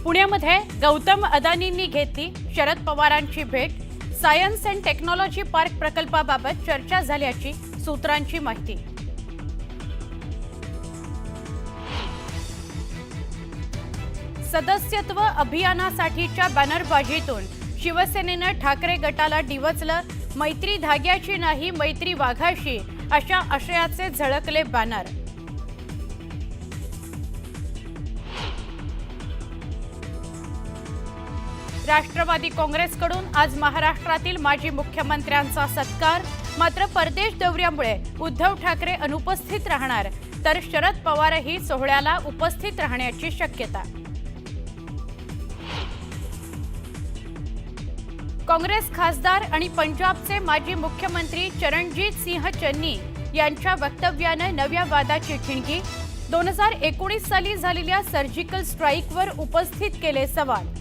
पुण्यामध्ये गौतम अदानींनी घेतली शरद पवारांची भेट। सायन्स अँड टेक्नॉलॉजी पार्क प्रकल्पाबाबत चर्चा झाल्याची सूत्रांची माहिती। सदस्यत्व अभियानासाठीच्या बॅनरबाजीतून शिवसेनेनं ठाकरे गटाला डिवचलं। मैत्री धाग्याची नाही मैत्री वाघाशी अशा आशयाचे झळकले बॅनर। राष्ट्रवादी काँग्रेसकडून आज महाराष्ट्रातील माजी मुख्यमंत्र्यांचा सत्कार। मात्र परदेश दौऱ्यामुळे उद्धव ठाकरे अनुपस्थित राहणार, तर शरद पवारही सोहळ्याला उपस्थित राहण्याची शक्यता। काँग्रेस खासदार आणि पंजाबचे माजी मुख्यमंत्री चरणजीत सिंह चन्नी यांच्या वक्तव्यानं नव्या वादाची ठिणगी। 2019 साली झालेल्या सर्जिकल स्ट्राईकवर उपस्थित केले सवाल।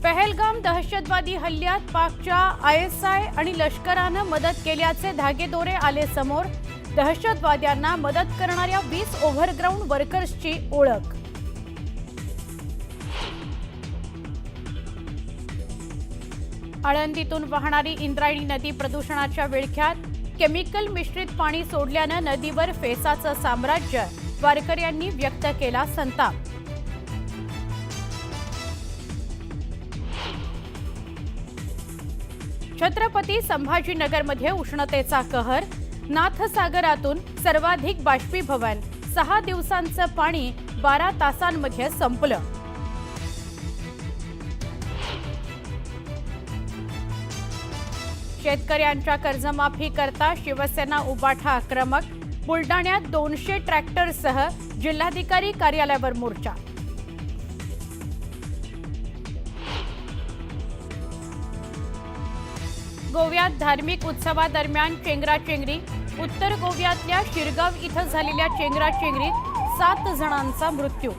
पहलगाम दहशतवादी हल्ल्यात पाकच्या ISI आणि लष्करानं मदत केल्याचे धागेदोरे आले समोर। दहशतवाद्यांना मदत करणाऱ्या 20 ओव्हरग्राऊंड वर्कर्सची ओळख। आळंदीतून वाहणारी इंद्रायणी नदी प्रदूषणाच्या विळख्यात। केमिकल मिश्रित पाणी सोडल्यानं नदीवर फेसाचं साम्राज्य। वारकऱ्यांनी व्यक्त केला संताप। छत्रपती संभाजीनगरमध्ये उष्णतेचा कहर। नाथसागरातून सर्वाधिक बाष्पीभवन। 6 दिवसांचं पाणी 12 तासांमध्ये संपलं। शेतकऱ्यांच्या कर्जमाफी करता शिवसेना उबाठा आक्रमक। बुलडाण्यात 200 ट्रॅक्टरसह जिल्हाधिकारी कार्यालयावर मोर्चा। गोव्यात धार्मिक उत्सवादरम्यान चेंगराचेंगरी। उत्तर गोव्यातल्या शिरगाव इथं झालेल्या चेंगराचेंगरीत 7 जणांचा मृत्यू।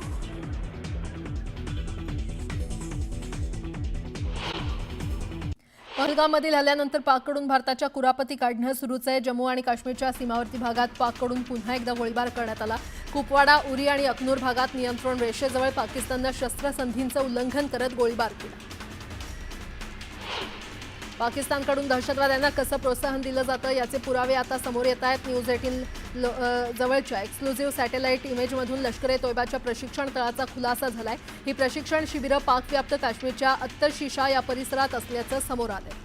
पहलगाममधील हल्ल्यानंतर पाककडून भारताच्या कुरापती काढणं सुरूच आहे। जम्मू आणि काश्मीरच्या सीमावर्ती भागात पाककडून पुन्हा एकदा गोळीबार करण्यात आला। कुपवाडा, उरी आणि अखनूर भागात नियंत्रण रेषेजवळ पाकिस्ताननं शस्त्रसंधींचं उल्लंघन करत गोळीबार केला। पाकिस्तानकडून दहशतवाद्यांना कसं प्रोत्साहन दिलं जातं याचे पुरावे आता समोर येत आहेत। न्यूज 18 जवळच्या एक्सक्लुझिव्ह सॅटेलाइट इमेजमधून लष्कर तोयबाच्या प्रशिक्षण तळाचा खुलासा झालाय। ही प्रशिक्षण शिबिरं पाकव्याप्त काश्मीरच्या अत्तर शीशा या परिसरात असल्याचं समोर आलंय।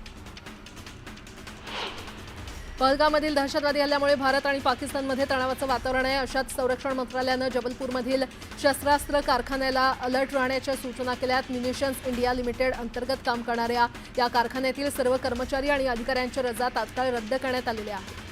पहलगाममधील दहशतवादी हल्ल्यामुळे भारत आणि पाकिस्तानमध्ये तणावाचं वातावरण आहे। अशात संरक्षण मंत्रालयानं जबलपूरमधील शस्त्रास्त्र कारखान्याला अलर्ट राहण्याच्या सूचना केल्यात। म्युनिशन्स इंडिया लिमिटेड अंतर्गत काम करणाऱ्या या कारखान्यातील सर्व कर्मचारी आणि अधिकाऱ्यांच्या रजा तात्काळ रद्द करण्यात आलेल्या आहेत।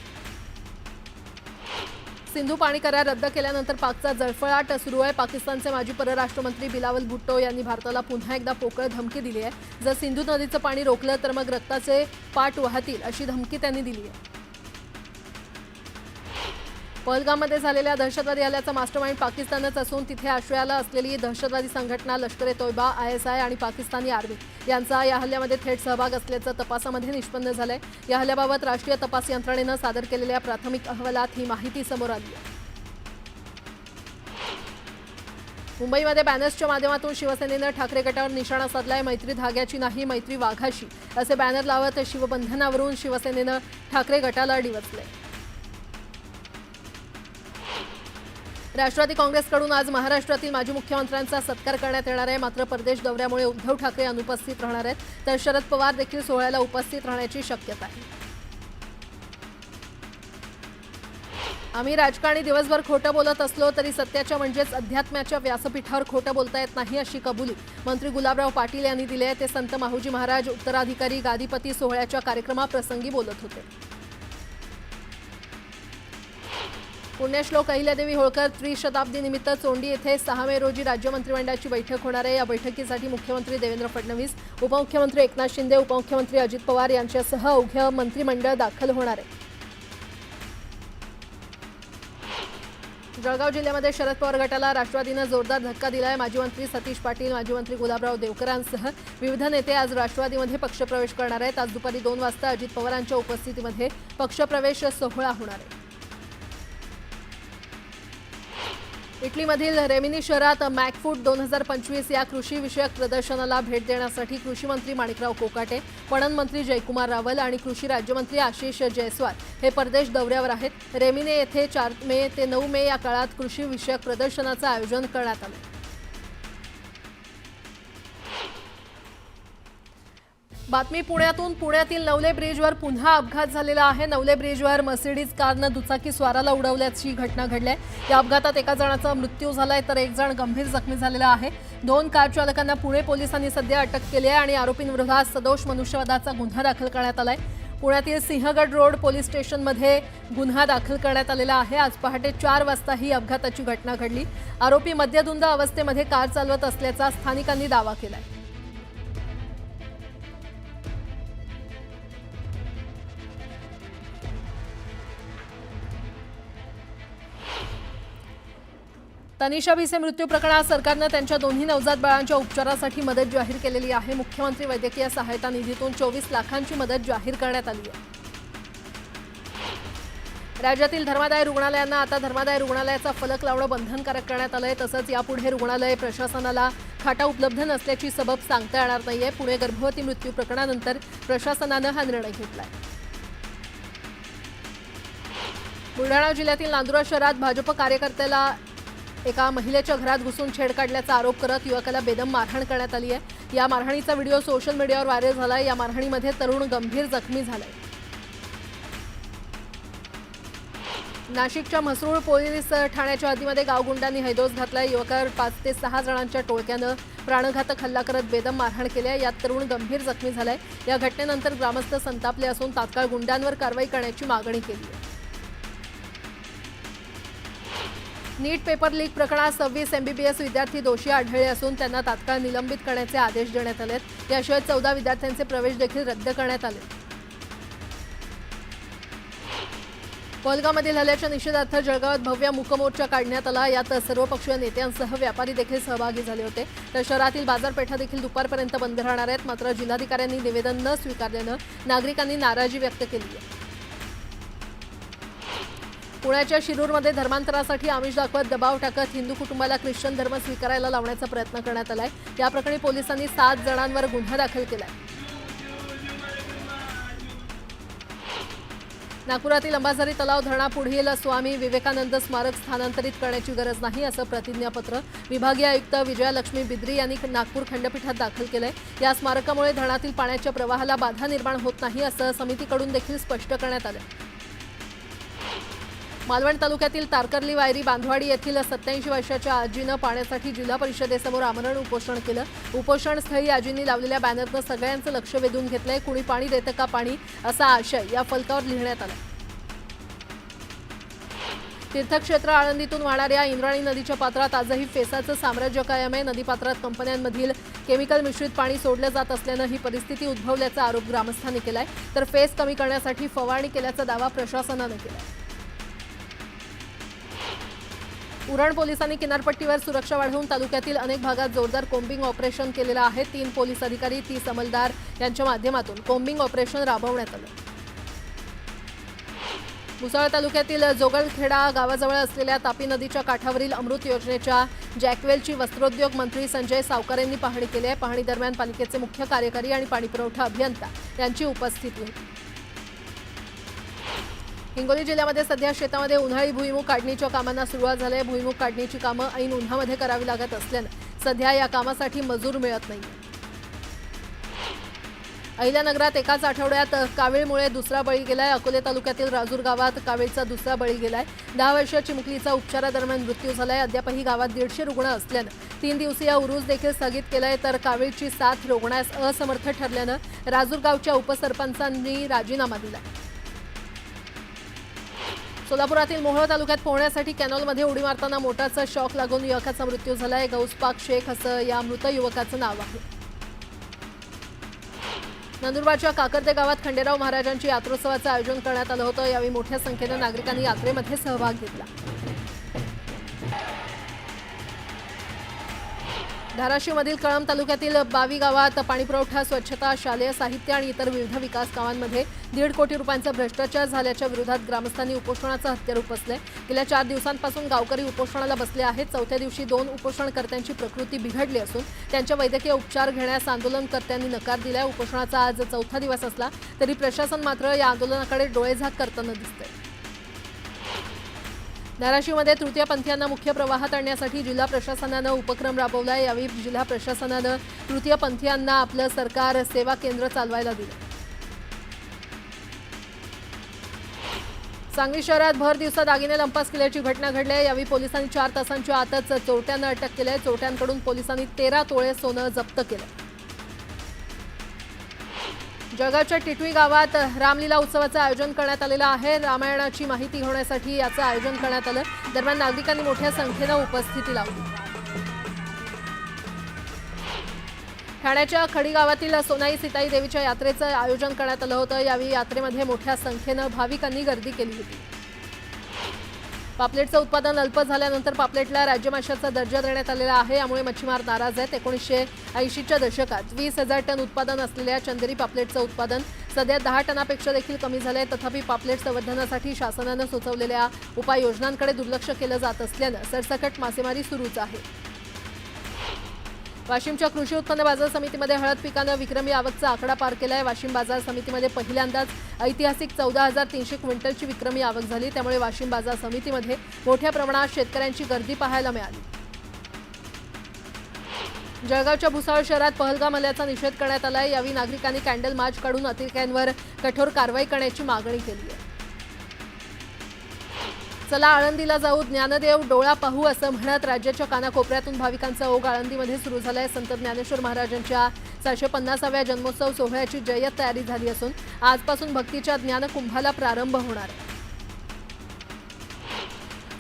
सिंधू पाणी करार रद्द केल्यानंतर पाकचा जळफळाट सुरू आहे। पाकिस्तानचे माजी परराष्ट्र मंत्री बिलावल भुट्टो यांनी भारताला पुन्हा एकदा पोकळ धमकी दिली आहे। जर सिंधू नदीचं पाणी रोखलं तर मग रक्ताचे पाट वाहतील अशी धमकी त्यांनी दिली आहे। पहलगाममध्ये झालेल्या दहशतवादी हल्ल्याचा मास्टरमाइंड पाकिस्तानच असून तिथे आश्रयाला असलेली दहशतवादी संघटना लष्कर तोयबा, ISI आणि पाकिस्तानी आर्मी यांचा या हल्ल्यामध्ये थेट सहभाग असल्याचं तपासामध्ये निष्पन्न झालंय। या हल्ल्याबाबत राष्ट्रीय तपास यंत्रणेनं सादर केलेल्या प्राथमिक अहवालात ही माहिती समोर आली आहे। मुंबईमध्ये बॅनर्सच्या माध्यमातून शिवसेनेनं ठाकरे गटावर निशाणा साधलाय। मैत्री धाग्याची नाही मैत्री वाघाशी असे बॅनर लावत शिवबंधनावरून शिवसेनेनं ठाकरे गटाला डिवचले। राष्ट्रवादी काँग्रेसकडून आज महाराष्ट्रातील माजी मुख्यमंत्र्यांचा सत्कार करण्यात येणार आहे। मात्र परदेश दौऱ्यामुळे उद्धव ठाकरे अनुपस्थित राहणार आहेत, तर शरद पवार देखील सोहळ्याला उपस्थित राहण्याची शक्यता आहे। आम्ही राजकारणी दिवसभर खोटं बोलत असलो तरी सत्याच्या म्हणजेच अध्यात्माच्या व्यासपीठावर खोटं बोलता येत नाही अशी कबुली मंत्री गुलाबराव पाटील यांनी दिली आहे। ते संत माहुजी महाराज उत्तराधिकारी गादीपती सोहळ्याच्या कार्यक्रमाप्रसंगी बोलत होते। पुण्यश्लोक अहिल्यादेवी होळकर त्रिशताब्दीनिमित्त चोंडी येथे 6 मे रोजी राज्य मंत्रिमंडळाची बैठक होणार आहे। या बैठकीसाठी मुख्यमंत्री देवेंद्र फडणवीस, उपमुख्यमंत्री एकनाथ शिंदे, उपमुख्यमंत्री अजित पवार यांच्यासह अवघे मंत्रिमंडळ दाखल होणार आहे। जळगाव जिल्ह्यामध्ये शरद पवार गटाला राष्ट्रवादीनं जोरदार धक्का दिलाय। माजी मंत्री सतीश पाटील, माजी मंत्री गुलाबराव देवकरांसह विविध नेते आज राष्ट्रवादीमध्ये पक्षप्रवेश करणार आहेत। आज दुपारी 2 वाजता अजित पवारांच्या उपस्थितीमध्ये पक्षप्रवेश सोहळा होणार आहे। इटलीमधील रेमिनी शहरात मॅकफूड 2025 या कृषी विषयक प्रदर्शनाला भेट देण्यासाठी कृषी मंत्री माणिकराव कोकाटे, पणन मंत्री जयकुमार रावल आणि कृषी राज्यमंत्री आशिष जयस्वाल हे परदेश दौऱ्यावर आहेत। रेमिनी येथे 4 मे ते 9 मे या काळात कृषी विषयक प्रदर्शनाचं आयोजन करण्यात आलं। बातमी पुण्यातून। पुण्यातील नवले ब्रिजवर पुन्हा अपघात झालेला आहे। नवले ब्रिजवर मर्सिडीज कारनं दुचाकी स्वाराला उडवल्याची घटना घडली आहे। या अपघातात एका जणाचा मृत्यू झालाय तर एक जण गंभीर जखमी झालेला आहे। 2 कार चालकांना पुणे पोलिसांनी सध्या अटक केली आहे आणि आरोपींविरोधात सदोष मनुष्यवधाचा गुन्हा दाखल करण्यात आलाय। पुण्यातील सिंहगड रोड पोलीस स्टेशनमध्ये गुन्हा दाखल करण्यात आलेला आहे। आज पहाटे 4 वाजता ही अपघाताची घटना घडली। आरोपी मद्यधुंद अवस्थेमध्ये कार चालवत असल्याचा स्थानिकांनी दावा केलाय। तनिषा भिसे मृत्यू प्रकरणात सरकारनं त्यांच्या दोन्ही नवजात बाळांच्या उपचारासाठी मदत जाहीर केलेली आहे। मुख्यमंत्री वैद्यकीय सहायता निधीतून 24 लाखांची मदत जाहीर करण्यात आली आहे। राज्यातील धर्मादाय रुग्णालयांना आता धर्मादाय रुग्णालयाचा फलक लावणं बंधनकारक करण्यात आलंय। तसंच यापुढे रुग्णालय प्रशासनाला खाटा उपलब्ध नसल्याची सबब सांगता येणार नाहीये। पुणे गर्भवती मृत्यू प्रकरणानंतर प्रशासनानं हा निर्णय घेतलाय। बुलढाणा जिल्ह्यातील नांदुरा शहरात भाजप कार्यकर्त्याला एका महिलेच्या घरात घुसून छेड काढल्याचा आरोप करत युवकाला बेदम मारहाण करण्यात आली आहे। या मारहाणीचा व्हिडिओ सोशल मीडियावर व्हायरल झालाय। या मारहाणीमध्ये तरुण गंभीर जखमी झालाय। नाशिकच्या म्हसरूळ पोलीस ठाण्याच्या हद्दीमध्ये गावगुंडांनी हैदोस घातलाय। युवकावर 5 ते 6 जणांच्या टोळक्यानं प्राणघातक हल्ला करत बेदम मारहाण केली आहे। यात तरुण गंभीर जखमी झालाय। या घटनेनंतर ग्रामस्थ संतापले असून तात्काळ गुंडांवर कारवाई करण्याची मागणी केली आहे। नीट पेपर लीक प्रकरणात 26 MBBS विद्यार्थी दोषी आढळले असून त्यांना तात्काळ निलंबित करण्याचे आदेश देण्यात आलेत। याशिवाय 14 विद्यार्थ्यांचे प्रवेश देखील रद्द करण्यात आले। पहलगाममधील हल्ल्याच्या निषेधार्थ जळगावात भव्य मूकमोर्चा काढण्यात आला। यात सर्वपक्षीय नेत्यांसह व्यापारी देखील सहभागी झाले होते। तर शहरातील बाजारपेठा देखील दुपारपर्यंत बंद राहणार आहेत। मात्र जिल्हाधिकाऱ्यांनी निवेदन न स्वीकारल्यानं नागरिकांनी नाराजी व्यक्त केली आहे। पुण्याच्या शिरूरमध्ये धर्मांतरासाठी आमिष दाखवत दबाव टाकत हिंदू कुटुंबाला ख्रिश्चन धर्म स्वीकारायला लावण्याचा प्रयत्न करण्यात आलाय। या प्रकरणी पोलिसांनी 7 जणांवर गुन्हा दाखल केलाय। नागपुरातील अंबाझरी तलाव धरणापुढील स्वामी विवेकानंद स्मारक स्थानांतरित करण्याची गरज नाही असं प्रतिज्ञापत्र विभागीय आयुक्त विजयालक्ष्मी बिद्री यांनी नागपूर खंडपीठात दाखल केलंय। या स्मारकामुळे धरणातील पाण्याच्या प्रवाहाला बाधा निर्माण होत नाही असं समितीकडून देखील स्पष्ट करण्यात आलं। मालवण तालुक्यातील तारकर्ली वायरी बांधवाडी येथील 87 वर्षाच्या आजीनं पाण्यासाठी जिल्हा परिषदेसमोर आमरण उपोषण केलं। उपोषणस्थळी आजींनी लावलेल्या बॅनरनं सगळ्यांचं लक्ष वेधून घेतलंय। कुणी पाणी देतं का पाणी असा आशय या फलकावर लिहिण्यात आला। तीर्थक्षेत्र आळंदीतून वाहणाऱ्या इंद्रायणी नदीच्या पात्रात आजही फेसाचं साम्राज्य कायम आहे। नदीपात्रात कंपन्यांमधील केमिकल मिश्रित पाणी सोडलं जात असल्यानं ही परिस्थिती उद्भवल्याचा आरोप ग्रामस्थांनी केलाय। तर फेस कमी करण्यासाठी फवारणी केल्याचा दावा प्रशासनानं केलाय। उरण पोलिसांनी किनारपट्टीवर सुरक्षा वाढवून तालुक्यातील अनेक भागात जोरदार कोम्बिंग ऑपरेशन केलेलं आहे। 3 पोलीस अधिकारी 30 अंमलदार यांच्या माध्यमातून कोम्बिंग ऑपरेशन राबवण्यात आलं। भुसावळ तालुक्यातील जोगळखेडा गावाजवळ असलेल्या तापी नदीच्या काठावरील अमृत योजनेच्या जॅकवेलची वस्त्रोद्योग मंत्री संजय सावकार यांनी पाहणी केली आहे। पाहणी दरम्यान पालिकेचे मुख्य कार्यकारी आणि पाणीपुरवठा अभियंता यांची उपस्थिती होती। हिंगोली जिल्ह्यामध्ये सध्या शेतामध्ये उन्हाळी भुईमूग काढणीच्या कामांना सुरुवात झाली आहे। भुईमूग काढणीची कामं ऐन उन्हामध्ये करावी लागत असल्यानं सध्या या कामासाठी मजूर मिळत नाही। अहिल्यानगरात एकाच आठवड्यात कावीळमुळे दुसरा बळी गेलाय। अकोले तालुक्यातील राजूर गावात कावीळचा दुसरा बळी गेलाय। 10 वर्षीय चिमुकलीचा उपचारादरम्यान मृत्यू झालाय। अद्यापही गावात 150 रुग्ण असल्यानं 3 दिवसीय उरूस देखील स्थगित केलाय। तर कावीळची साथ रोखण्यास असमर्थ ठरल्यानं राजूर गावच्या उपसरपंचांनी राजीनामा दिलाय। सोलापुरातील मोहोळ तालुक्यात पोहण्यासाठी कॅनॉलमध्ये उडी मारताना मोटारचा शॉक लागून युवकाचा मृत्यू झालाय। गौसपाक शेख असं या मृत युवकाचं नाव आहे। नंदुरबारच्या काकर्दे गावात खंडेराव महाराजांच्या यात्रोत्सवाचं आयोजन करण्यात आलं होतं। यावेळी मोठ्या संख्येनं नागरिकांनी यात्रेमध्ये सहभाग घेतला। धाराशिवमधील कळंब तालुक्यातील 22 गावात पाणीपुरवठा, स्वच्छता, शालेय साहित्य आणि इतर विविध विकास कामांमध्ये 1.5 कोटी रुपयांचा भ्रष्टाचार झाल्याच्या विरोधात ग्रामस्थांनी उपोषणाचं हत्यार उपसले. गेल्या 4 दिवसांपासून गावकरी उपोषणाला बसले आहेत. चौथ्या दिवशी 2 उपोषणकर्त्यांची प्रकृती बिघडली असून त्यांच्या वैद्यकीय उपचार घेण्यास आंदोलनकर्त्यांनी नकार दिलाय. उपोषणाचा आज चौथा दिवस असला तरी प्रशासन मात्र या आंदोलनाकडे डोळेझाक करताना दिसतंय. धाराशिवमध्ये तृतीयपंथीयांना मुख्य प्रवाहात आणण्यासाठी जिल्हा प्रशासनानं उपक्रम राबवलाय. यावेळी जिल्हा प्रशासनानं तृतीयपंथीयांना आपलं सरकार सेवा केंद्र चालवायला दिलं. सांगली शहरात भर दिवसा दागिने लंपास केल्याची घटना घडली आहे. यावेळी पोलिसांनी 4 तासांच्या आतच चोरट्यांना अटक केली आहे. चोरट्यांकडून पोलिसांनी 13 तोळे सोनं जप्त केलं. जळगावच्या टिटवी गावात रामलीला उत्सवाचं आयोजन करण्यात आलेलं आहे. रामायणाची माहिती घेण्यासाठी याचं आयोजन करण्यात आलं. दरम्यान नागरिकांनी मोठ्या संख्येनं उपस्थिती लावली. ठाण्याच्या खडी गावातील सोनाई सीताई देवीच्या यात्रेचं आयोजन करण्यात आलं होतं. यावेळी यात्रेमध्ये मोठ्या संख्येनं भाविकांनी गर्दी केली होती. पापलेटचं उत्पादन अल्प झाल्यानंतर पापलेटला राज्य माशाचा दर्जा देण्यात आलेला आहे. यामुळे मच्छीमार नाराज आहेत. 1980च्या दशकात 20,000 टन उत्पादन असलेल्या चंदेरी पापलेटचं उत्पादन सध्या 10 टनापेक्षा देखील कमी झालंय. तथापि पापलेट संवर्धनासाठी शासनानं सुचवलेल्या उपाययोजनांकडे दुर्लक्ष केलं जात असल्यानं सरसकट मासेमारी सुरूच आहे. वाशिमच्या कृषी उत्पन्न बाजार समितीमध्ये हळद पिकानं विक्रमी आवकचा आकडा पार केलाय. वाशिम बाजार समितीमध्ये पहिल्यांदाच ऐतिहासिक 14,300 क्विंटलची विक्रमी आवक झाली. त्यामुळे वाशिम बाजार समितीमध्ये मोठ्या प्रमाणात शेतकऱ्यांची गर्दी पाहायला मिळाली. जळगावच्या भुसावळ शहरात पहलगाम हल्ल्याचा निषेध करण्यात आलाय. यावेळी नागरिकांनी कॅन्डल मार्च काढून अतिरेक्यांवर कठोर कारवाई करण्याची मागणी केली आहे. चला आळंदीला जाऊ, ज्ञानदेव डोळा पाहू असं म्हणत राज्याच्या कानाकोपऱ्यातून भाविकांचा ओघ आळंदीमध्ये सुरू झालाय. संत ज्ञानेश्वर महाराजांच्या 750व्या जन्मोत्सव सोहळ्याची जय्यत तयारी झाली असून आजपासून भक्तीच्या ज्ञानकुंभाला प्रारंभ होणार आहे.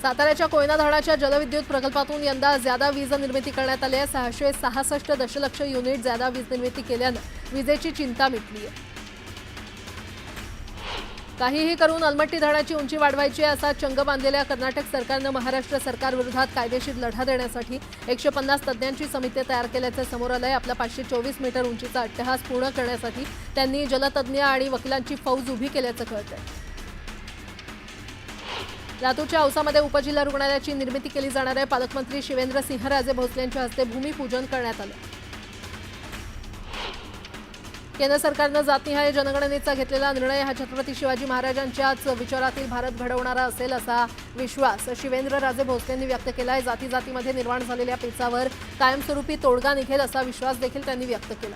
साताऱ्याच्या कोयना धरणाच्या जलविद्युत प्रकल्पातून यंदा ज्यादा वीज निर्मिती करण्यात आली आहे. 666 दशलक्ष युनिट ज्यादा वीज निर्मिती केल्यानं विजेची चिंता मिटली आहे. काहीही करून अलमट्टी धरणाची उंची वाढवायची असा चंग बांधलेल्या कर्नाटक सरकारनं महाराष्ट्र सरकारविरोधात कायदेशीर लढा देण्यासाठी 150 तज्ज्ञांची समिती तयार केल्याचं समोर आलंय. आपला 524 मीटर उंचीचा अट्टहास पूर्ण करण्यासाठी त्यांनी जलतज्ज्ञ आणि वकिलांची फौज उभी केल्याचं कळतंय. लातूरच्या औसामध्ये उपजिल्हा रुग्णालयाची निर्मिती केली जाणार आहे. पालकमंत्री शिवेंद्रसिंहराजे भोसले यांच्या हस्ते भूमिपूजन करण्यात आलं. केंद्र सरकारनं जातनिहाय जनगणनेचा घेतलेला निर्णय हा छत्रपती शिवाजी महाराजांच्याच विचारातील भारत घडवणारा असेल असा विश्वास शिवेंद्रराजे भोसले यांनी व्यक्त केलाय. जाती जातीमध्ये निर्माण झालेल्या पेचावर कायमस्वरूपी तोडगा निघेल असा विश्वास देखील त्यांनी व्यक्त केला.